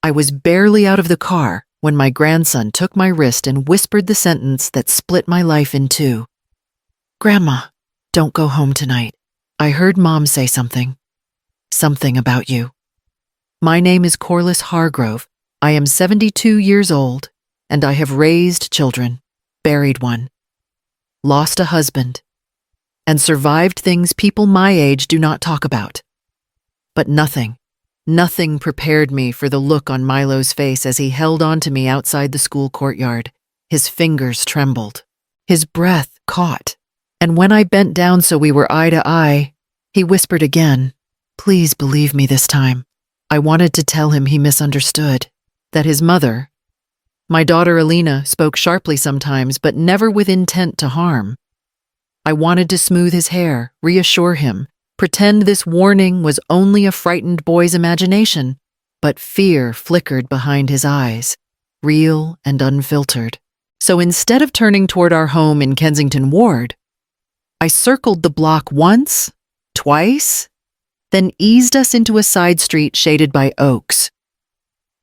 I was barely out of the car when my grandson took my wrist and whispered the sentence that split my life in two. "Grandma, don't go home tonight. I heard Mom say something. Something about you." My name is Corliss Hargrove. I am 72 years old, and I have raised children, buried one, lost a husband, and survived things people my age do not talk about. But nothing prepared me for the look on Milo's face as he held on to me outside the school courtyard. His fingers trembled. His breath caught. And when I bent down so we were eye to eye, he whispered again, "Please believe me this time." I wanted to tell him he misunderstood, that his mother, my daughter Alina, spoke sharply sometimes, but never with intent to harm. I wanted to smooth his hair, reassure him, pretend this warning was only a frightened boy's imagination, but fear flickered behind his eyes, real and unfiltered. So instead of turning toward our home in Kensington Ward, I circled the block once, twice, then eased us into a side street shaded by oaks.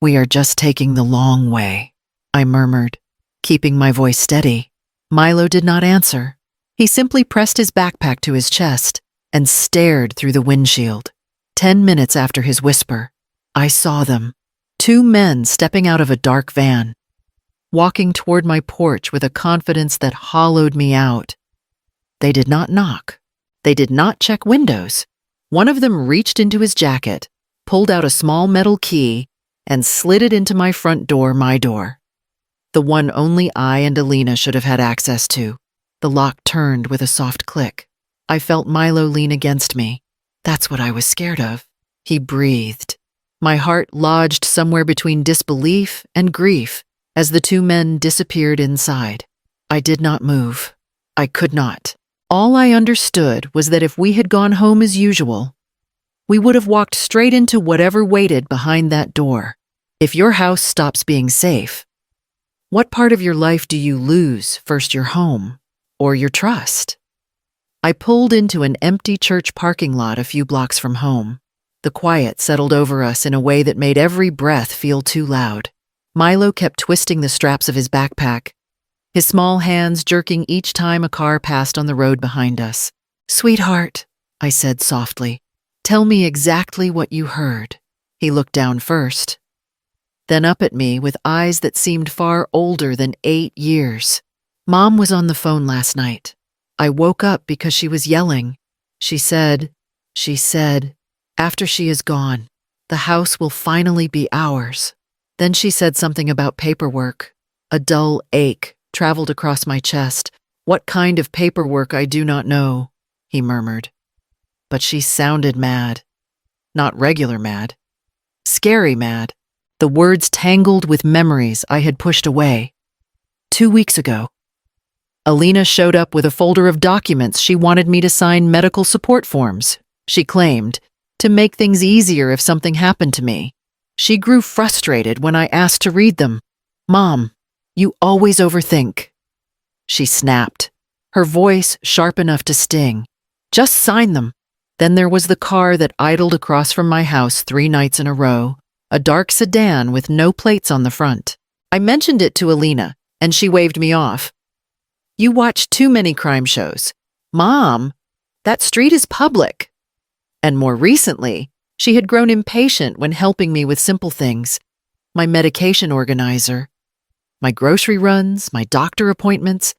"We are just taking the long way," I murmured, keeping my voice steady. Milo did not answer. He simply pressed his backpack to his chest and stared through the windshield. 10 minutes after his whisper, I saw them, 2 men stepping out of a dark van, walking toward my porch with a confidence that hollowed me out. They did not knock. They did not check windows. One of them reached into his jacket, pulled out a small metal key, and slid it into my front door, my door. The one only I and Alina should have had access to. The lock turned with a soft click. I felt Milo lean against me. That's what I was scared of. He breathed. My heart lodged somewhere between disbelief and grief as the 2 men disappeared inside. I did not move. I could not. All I understood was that if we had gone home as usual, we would have walked straight into whatever waited behind that door. If your house stops being safe, what part of your life do you lose, first your home or your trust? I pulled into an empty church parking lot a few blocks from home. The quiet settled over us in a way that made every breath feel too loud. Milo kept twisting the straps of his backpack, his small hands jerking each time a car passed on the road behind us. "Sweetheart," I said softly, "tell me exactly what you heard." He looked down first, then up at me with eyes that seemed far older than 8 years. "Mom was on the phone last night. I woke up because she was yelling. She said, after she is gone, the house will finally be ours." Then she said something about paperwork. A dull ache traveled across my chest. "What kind of paperwork I do not know," he murmured. But she sounded mad. Not regular mad. Scary mad. The words tangled with memories I had pushed away. 2 weeks ago, Alina showed up with a folder of documents she wanted me to sign medical support forms, she claimed, to make things easier if something happened to me. She grew frustrated when I asked to read them. "Mom, you always overthink," she snapped, her voice sharp enough to sting. "Just sign them." Then there was the car that idled across from my house 3 nights in a row, a dark sedan with no plates on the front. I mentioned it to Alina, and she waved me off. "You watch too many crime shows. Mom, that street is public." And more recently, she had grown impatient when helping me with simple things. My medication organizer, my grocery runs, my doctor appointments.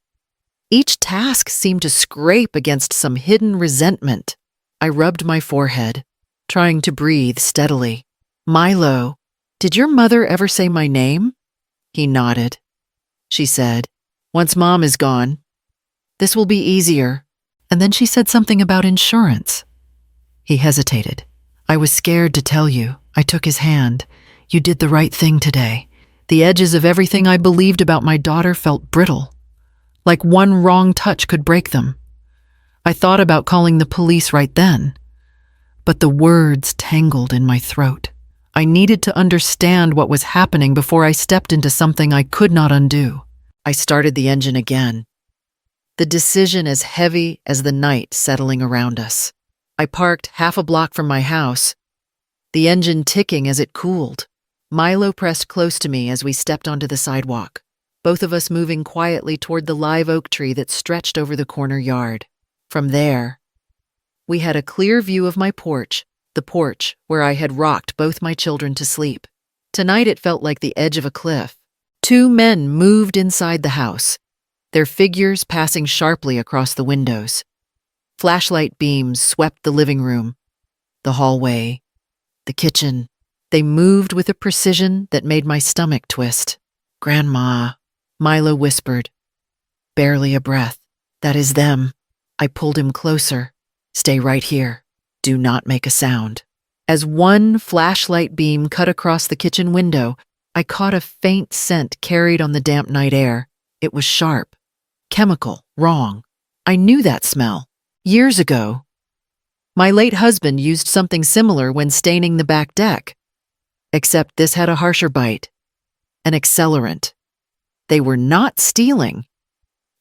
Each task seemed to scrape against some hidden resentment. I rubbed my forehead, trying to breathe steadily. "Milo, did your mother ever say my name?" He nodded. She said, "Once Mom is gone, this will be easier." And then she said something about insurance. He hesitated. "I was scared to tell you." I took his hand. "You did the right thing today." The edges of everything I believed about my daughter felt brittle, like one wrong touch could break them. I thought about calling the police right then, but the words tangled in my throat. I needed to understand what was happening before I stepped into something I could not undo. I started the engine again, the decision as heavy as the night settling around us. I parked half a block from my house, the engine ticking as it cooled. Milo pressed close to me as we stepped onto the sidewalk, both of us moving quietly toward the live oak tree that stretched over the corner yard. From there, we had a clear view of my porch, the porch where I had rocked both my children to sleep. Tonight it felt like the edge of a cliff. Two men moved inside the house, their figures passing sharply across the windows. Flashlight beams swept the living room, the hallway, the kitchen. They moved with a precision that made my stomach twist. "Grandma," Milo whispered. Barely a breath. "That is them." I pulled him closer. "Stay right here. Do not make a sound." As one flashlight beam cut across the kitchen window, I caught a faint scent carried on the damp night air. It was sharp, chemical, wrong. I knew that smell. Years ago, my late husband used something similar when staining the back deck. Except this had a harsher bite. An accelerant. They were not stealing.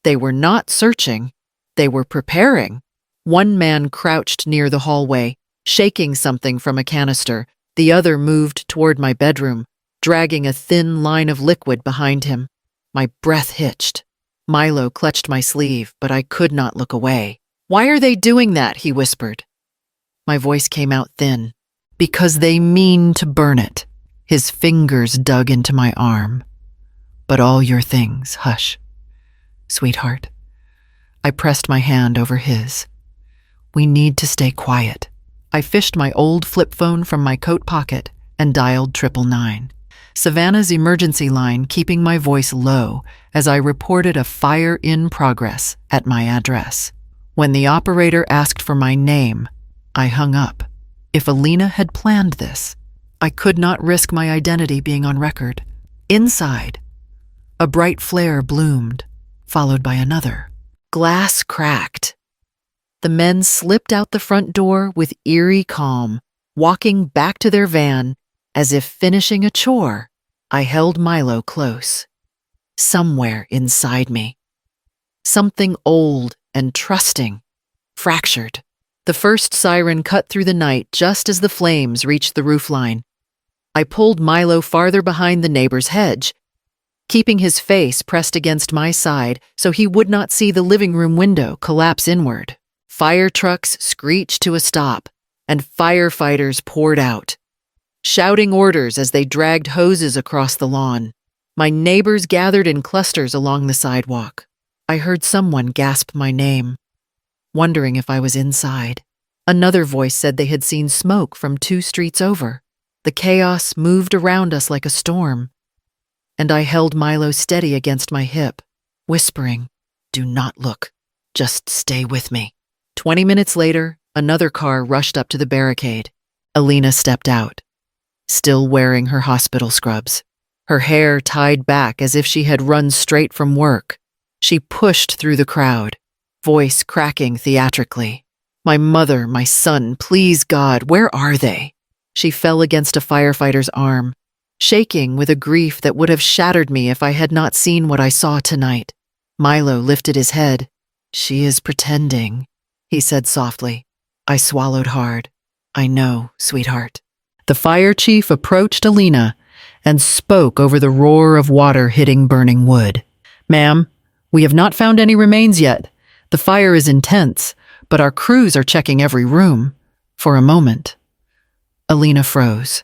They were not searching. They were preparing. One man crouched near the hallway, shaking something from a canister. The other moved toward my bedroom, dragging a thin line of liquid behind him. My breath hitched. Milo clutched my sleeve, but I could not look away. "Why are they doing that?" he whispered. My voice came out thin. "Because they mean to burn it." His fingers dug into my arm. "But all your things, hush. Sweetheart." I pressed my hand over his. "We need to stay quiet." I fished my old flip phone from my coat pocket and dialed 999. Savannah's emergency line, keeping my voice low as I reported a fire in progress at my address. When the operator asked for my name, I hung up. If Alina had planned this, I could not risk my identity being on record. Inside, a bright flare bloomed, followed by another. Glass cracked. The men slipped out the front door with eerie calm, walking back to their van as if finishing a chore. I held Milo close. Somewhere inside me, something old and trusting, fractured. The first siren cut through the night just as the flames reached the roofline. I pulled Milo farther behind the neighbor's hedge, keeping his face pressed against my side so he would not see the living room window collapse inward. Fire trucks screeched to a stop, and firefighters poured out, shouting orders as they dragged hoses across the lawn. My neighbors gathered in clusters along the sidewalk. I heard someone gasp my name, wondering if I was inside. Another voice said they had seen smoke from 2 streets over. The chaos moved around us like a storm, and I held Milo steady against my hip, whispering, "Do not look. Just stay with me." 20 minutes later, another car rushed up to the barricade. Alina stepped out, still wearing her hospital scrubs, her hair tied back as if she had run straight from work. She pushed through the crowd, voice cracking theatrically. "My mother, my son, please God, where are they?" She fell against a firefighter's arm, shaking with a grief that would have shattered me if I had not seen what I saw tonight. Milo lifted his head. "She is pretending," he said softly. I swallowed hard. "I know, sweetheart." The fire chief approached Alina and spoke over the roar of water hitting burning wood. "Ma'am, we have not found any remains yet. The fire is intense, but our crews are checking every room." For a moment, Alina froze.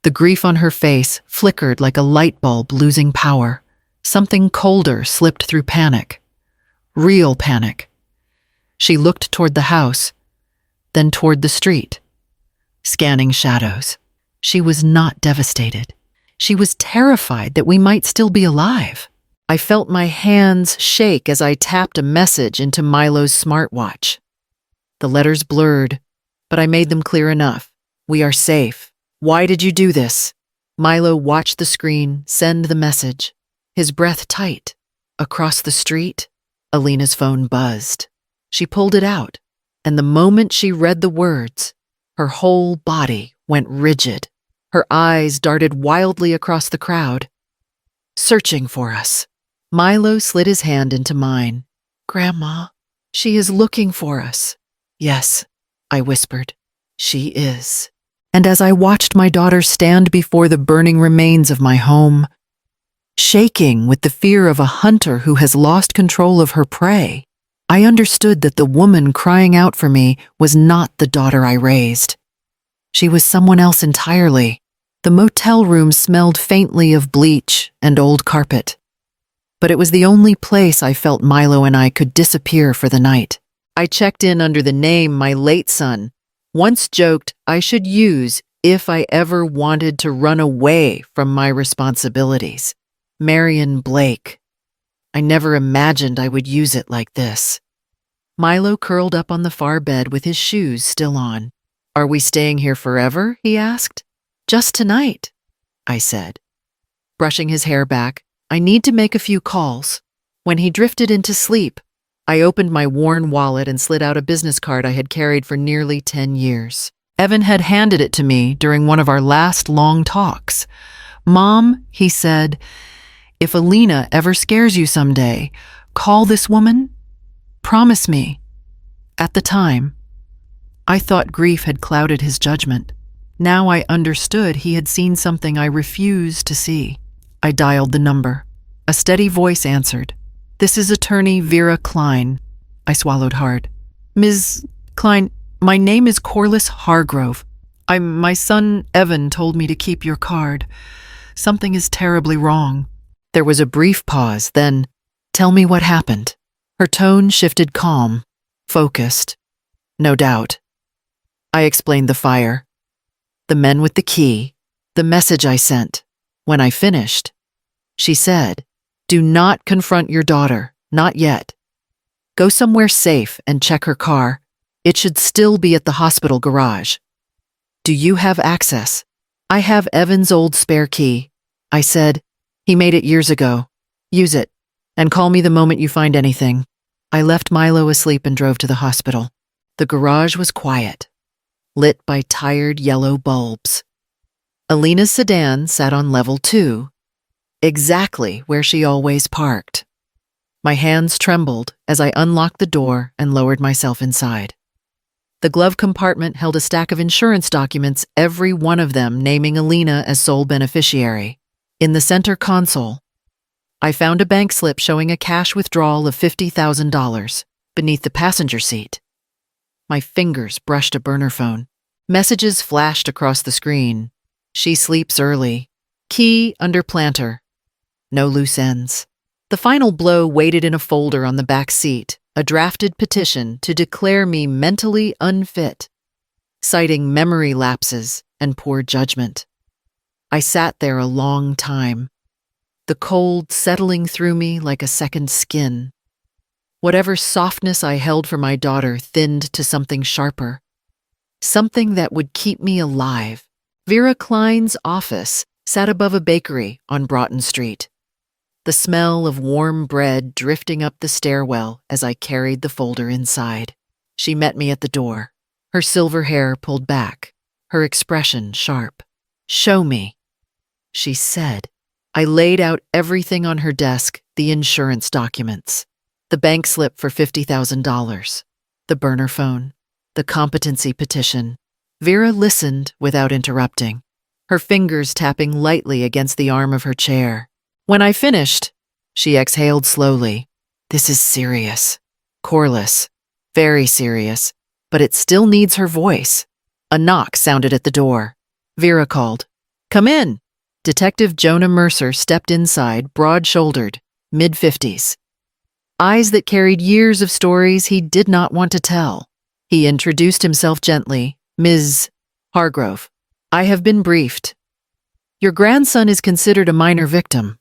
The grief on her face flickered like a light bulb losing power. Something colder slipped through panic. Real panic. She looked toward the house, then toward the street, scanning shadows. She was not devastated. She was terrified that we might still be alive. I felt my hands shake as I tapped a message into Milo's smartwatch. The letters blurred, but I made them clear enough. "We are safe. Why did you do this?" Milo watched the screen send the message, his breath tight. Across the street, Alina's phone buzzed. She pulled it out, and the moment she read the words, her whole body went rigid. Her eyes darted wildly across the crowd, searching for us. Milo slid his hand into mine. "Grandma, she is looking for us." "Yes," I whispered. "She is." And as I watched my daughter stand before the burning remains of my home, shaking with the fear of a hunter who has lost control of her prey, I understood that the woman crying out for me was not the daughter I raised. She was someone else entirely. The motel room smelled faintly of bleach and old carpet. But it was the only place I felt Milo and I could disappear for the night. I checked in under the name my late son once joked I should use if I ever wanted to run away from my responsibilities. Marion Blake. I never imagined I would use it like this. Milo curled up on the far bed with his shoes still on. "Are we staying here forever?" he asked. "Just tonight," I said. Brushing his hair back, "I need to make a few calls." When he drifted into sleep, I opened my worn wallet and slid out a business card I had carried for nearly 10 years. Evan had handed it to me during one of our last long talks. "Mom," he said, "if Alina ever scares you someday, call this woman. Promise me." At the time, I thought grief had clouded his judgment. Now I understood he had seen something I refused to see. I dialed the number. A steady voice answered. "This is attorney Vera Klein." I swallowed hard. "Ms. Klein, my name is Corliss Hargrove. My son Evan told me to keep your card. Something is terribly wrong." There was a brief pause, then, "Tell me what happened." Her tone shifted calm, focused. "No doubt." I explained the fire, the men with the key, the message I sent. When I finished, she said, "Do not confront your daughter, not yet. Go somewhere safe and check her car. It should still be at the hospital garage. Do you have access?" "I have Evan's old spare key," I said. "He made it years ago. Use it, and call me the moment you find anything." I left Milo asleep and drove to the hospital. The garage was quiet, lit by tired yellow bulbs. Alina's sedan sat on level 2, exactly where she always parked. My hands trembled as I unlocked the door and lowered myself inside. The glove compartment held a stack of insurance documents, every one of them naming Alina as sole beneficiary. In the center console, I found a bank slip showing a cash withdrawal of $50,000 beneath the passenger seat. My fingers brushed a burner phone. Messages flashed across the screen. "She sleeps early. Key under planter. No loose ends." The final blow waited in a folder on the back seat, a drafted petition to declare me mentally unfit, citing memory lapses and poor judgment. I sat there a long time, the cold settling through me like a second skin. Whatever softness I held for my daughter thinned to something sharper, something that would keep me alive. Vera Klein's office sat above a bakery on Broughton Street, the smell of warm bread drifting up the stairwell as I carried the folder inside. She met me at the door, her silver hair pulled back, her expression sharp. "Show me," she said. I laid out everything on her desk, the insurance documents, the bank slip for $50,000, the burner phone, the competency petition. Vera listened without interrupting, her fingers tapping lightly against the arm of her chair. When I finished, she exhaled slowly. "This is serious. Corliss. Very serious. But it still needs her voice." A knock sounded at the door. Vera called. "Come in." Detective Jonah Mercer stepped inside, broad-shouldered, mid-50s. Eyes that carried years of stories he did not want to tell. He introduced himself gently. "Ms. Hargrove, I have been briefed. Your grandson is considered a minor victim.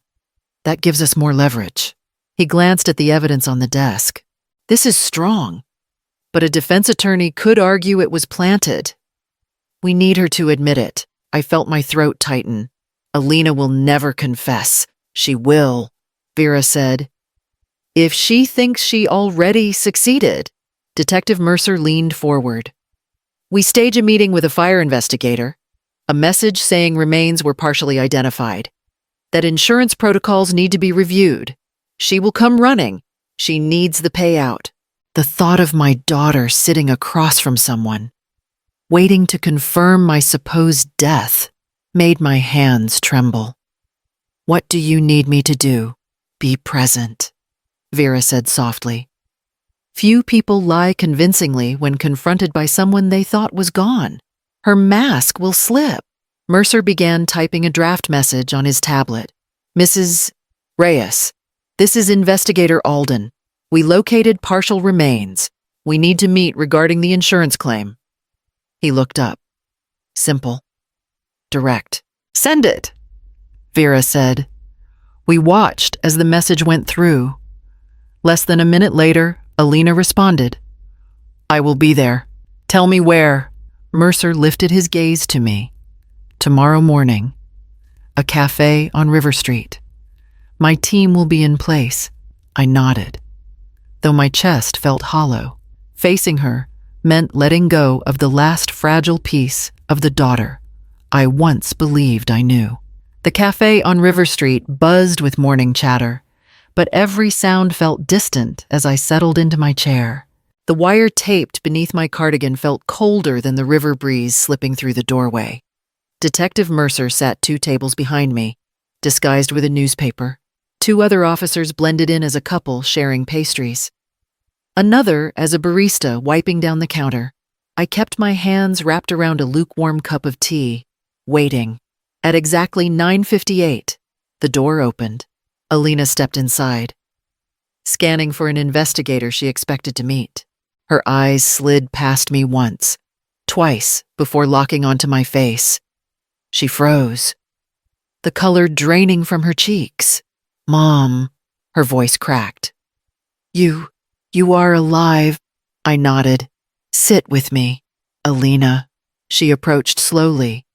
That gives us more leverage." He glanced at the evidence on the desk. "This is strong, but a defense attorney could argue it was planted. We need her to admit it." I felt my throat tighten. "Alina will never confess." "She will," Vera said. "If she thinks she already succeeded." Detective Mercer leaned forward. "We stage a meeting with a fire investigator. A message saying remains were partially identified. That insurance protocols need to be reviewed. She will come running. She needs the payout." The thought of my daughter sitting across from someone, waiting to confirm my supposed death, made my hands tremble. "What do you need me to do?" "Be present," Vera said softly. Few people lie convincingly when confronted by someone they thought was gone. Her mask will slip. Mercer began typing a draft message on his tablet. "Mrs. Reyes, this is Investigator Alden. We located partial remains. We need to meet regarding the insurance claim." He looked up. Simple. Direct. "Send it," Vera said. We watched as the message went through. Less than a minute later, Alina responded. "I will be there. Tell me where." Mercer lifted his gaze to me. "Tomorrow morning. A cafe on River Street. My team will be in place." I nodded, though my chest felt hollow. Facing her meant letting go of the last fragile piece of the daughter I once believed I knew. The cafe on River Street buzzed with morning chatter, but every sound felt distant as I settled into my chair. The wire taped beneath my cardigan felt colder than the river breeze slipping through the doorway. Detective Mercer sat 2 tables behind me, disguised with a newspaper. 2 other officers blended in as a couple sharing pastries. Another as a barista wiping down the counter. I kept my hands wrapped around a lukewarm cup of tea, waiting. At exactly 9:58, the door opened. Alina stepped inside, scanning for an investigator she expected to meet. Her eyes slid past me once, twice before locking onto my face. She froze, the color draining from her cheeks. "Mom," her voice cracked. You are alive." I nodded. "Sit with me, Alina." She approached slowly,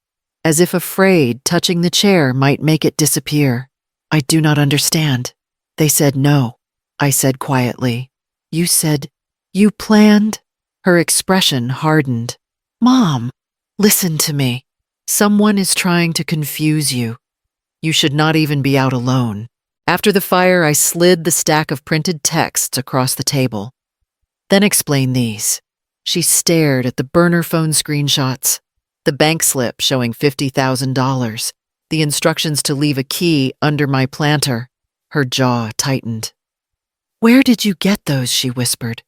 as if afraid touching the chair might make it disappear. "I do not understand." "They said no," I said quietly. "You said you planned?" Her expression hardened. "Mom, listen to me. Someone is trying to confuse you. You should not even be out alone." After the fire, I slid the stack of printed texts across the table. "Then explain these." She stared at the burner phone screenshots, the bank slip showing $50,000, the instructions to leave a key under my planter. Her jaw tightened. "Where did you get those?" she whispered.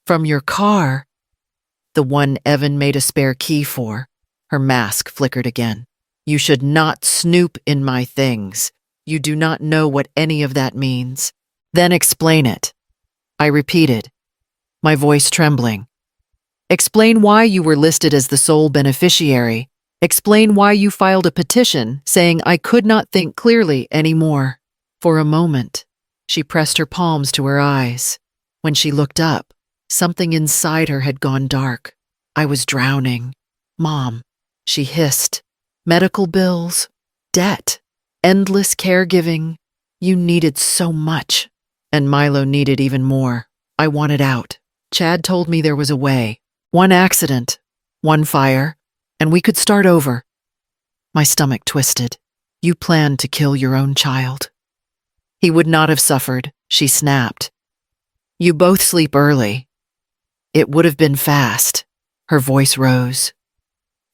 "From your car." "The one Evan made a spare key for." Her mask flickered again. "You should not snoop in my things. You do not know what any of that means." "Then explain it," I repeated, my voice trembling. "Explain why you were listed as the sole beneficiary. Explain why you filed a petition saying I could not think clearly anymore." For a moment, she pressed her palms to her eyes. When she looked up, something inside her had gone dark. I was drowning. "Mom," she hissed. "Medical bills, debt, endless caregiving. You needed so much. And Milo needed even more. I wanted out. Chad told me there was a way. One accident, one fire, and we could start over." My stomach twisted. "You planned to kill your own child." "He would not have suffered," she snapped. "You both sleep early." "It would have been fast." Her voice rose,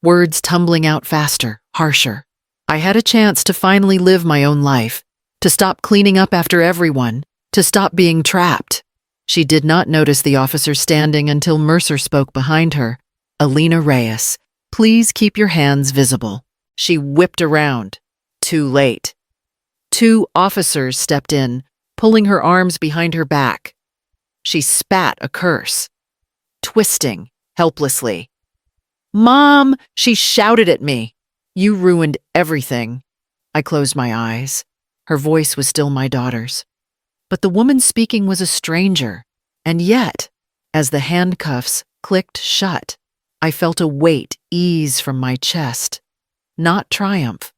words tumbling out faster, harsher. "I had a chance to finally live my own life, to stop cleaning up after everyone, to stop being trapped." She did not notice the officer standing until Mercer spoke behind her. "Alina Reyes, please keep your hands visible." She whipped around. Too late. 2 officers stepped in, pulling her arms behind her back. She spat a curse, twisting helplessly. "Mom!" she shouted at me. "You ruined everything." I closed my eyes. Her voice was still my daughter's. But the woman speaking was a stranger, and yet, as the handcuffs clicked shut, I felt a weight ease from my chest. Not triumph,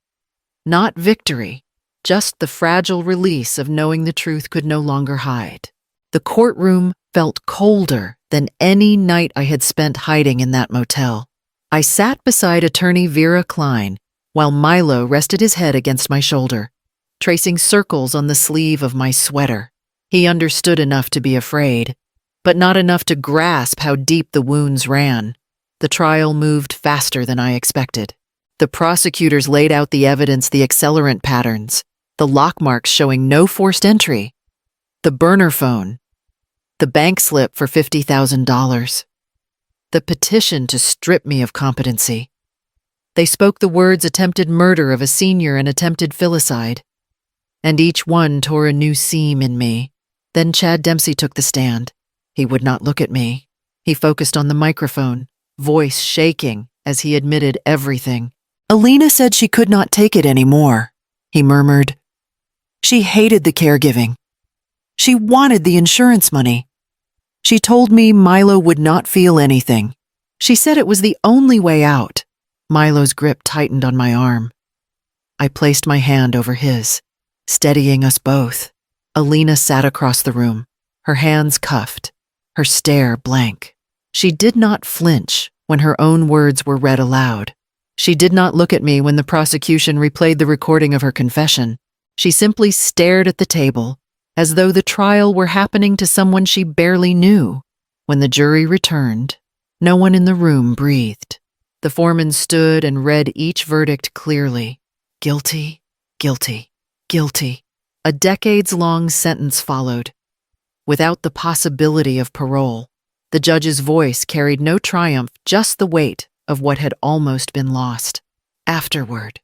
not victory, just the fragile release of knowing the truth could no longer hide. The courtroom felt colder than any night I had spent hiding in that motel. I sat beside attorney Vera Klein while Milo rested his head against my shoulder, tracing circles on the sleeve of my sweater. He understood enough to be afraid, but not enough to grasp how deep the wounds ran. The trial moved faster than I expected. The prosecutors laid out the evidence, the accelerant patterns, the lock marks showing no forced entry, the burner phone, the bank slip for $50,000, the petition to strip me of competency. They spoke the words attempted murder of a senior and attempted filicide, and each one tore a new seam in me. Then Chad Dempsey took the stand. He would not look at me. He focused on the microphone, voice shaking as he admitted everything. Alina said she could not take it anymore, he murmured. She hated the caregiving. She wanted the insurance money. She told me Milo would not feel anything. She said it was the only way out. Milo's grip tightened on my arm. I placed my hand over his, steadying us both. Alina sat across the room, her hands cuffed, her stare blank. She did not flinch when her own words were read aloud. She did not look at me when the prosecution replayed the recording of her confession. She simply stared at the table, as though the trial were happening to someone she barely knew. When the jury returned, no one in the room breathed. The foreman stood and read each verdict clearly. Guilty, guilty, guilty. A decades-long sentence followed. Without the possibility of parole, the judge's voice carried no triumph, just the weight of what had almost been lost. Afterward,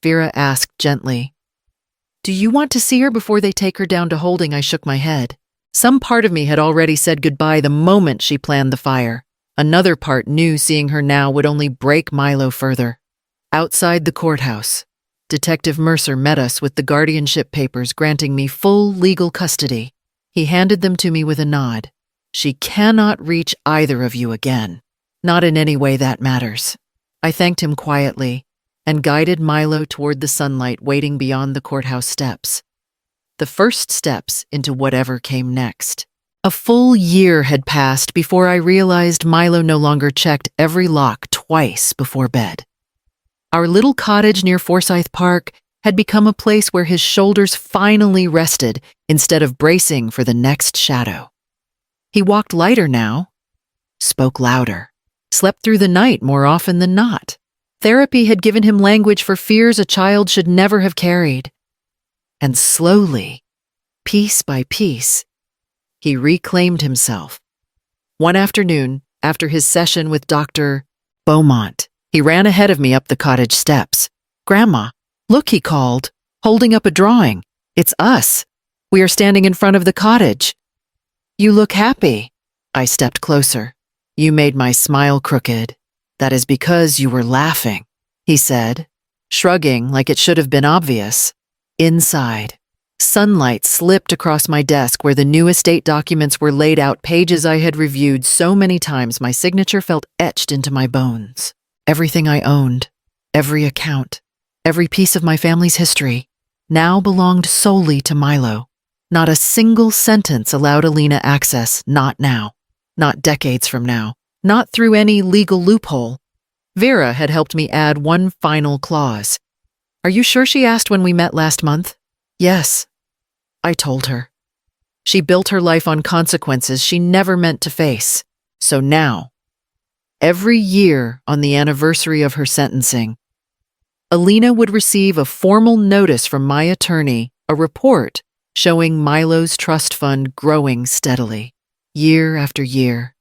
Vera asked gently, "Do you want to see her before they take her down to holding?" I shook my head. Some part of me had already said goodbye the moment she planned the fire. Another part knew seeing her now would only break Milo further. Outside the courthouse, Detective Mercer met us with the guardianship papers granting me full legal custody. He handed them to me with a nod. She cannot reach either of you again. Not in any way that matters. I thanked him quietly and guided Milo toward the sunlight waiting beyond the courthouse steps. The first steps into whatever came next. A full year had passed before I realized Milo no longer checked every lock twice before bed. Our little cottage near Forsyth Park had become a place where his shoulders finally rested instead of bracing for the next shadow. He walked lighter now, spoke louder, slept through the night more often than not. Therapy had given him language for fears a child should never have carried. And slowly, piece by piece, he reclaimed himself. One afternoon, after his session with Dr. Beaumont, he ran ahead of me up the cottage steps. "Grandma, look," he called, holding up a drawing. "It's us. We are standing in front of the cottage." "You look happy." I stepped closer. "You made my smile crooked. That is because you were laughing," he said, shrugging like it should have been obvious. Inside, sunlight slipped across my desk where the new estate documents were laid out, pages I had reviewed so many times my signature felt etched into my bones. Everything I owned, every account, every piece of my family's history, now belonged solely to Milo. Not a single sentence allowed Alina access, not now, not decades from now, not through any legal loophole. Vera had helped me add one final clause. "Are you sure she asked when we met last month?" "Yes," I told her. She built her life on consequences she never meant to face. So now, every year on the anniversary of her sentencing, Alina would receive a formal notice from my attorney, a report showing Milo's trust fund growing steadily, year after year.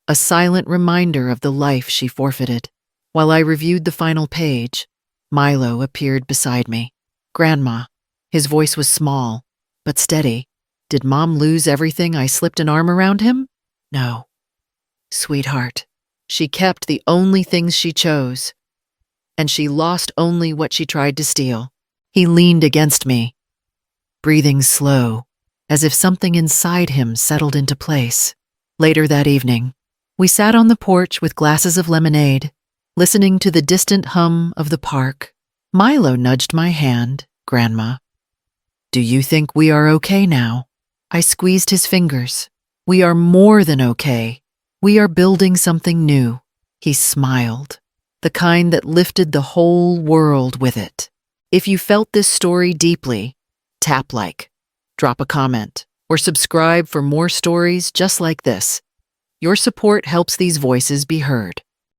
A silent reminder of the life she forfeited. While I reviewed the final page, Milo appeared beside me. "Grandma." His voice was small, but steady. "Did Mom lose everything?" I slipped an arm around him. "No, sweetheart. She kept the only things she chose, and she lost only what she tried to steal." He leaned against me, breathing slow, as if something inside him settled into place. Later that evening, we sat on the porch with glasses of lemonade, listening to the distant hum of the park. Milo nudged my hand. "Grandma, do you think we are okay now?" I squeezed his fingers. "We are more than okay. We are building something new." He smiled, the kind that lifted the whole world with it. If you felt this story deeply, tap like, drop a comment, or subscribe for more stories just like this. Your support helps these voices be heard.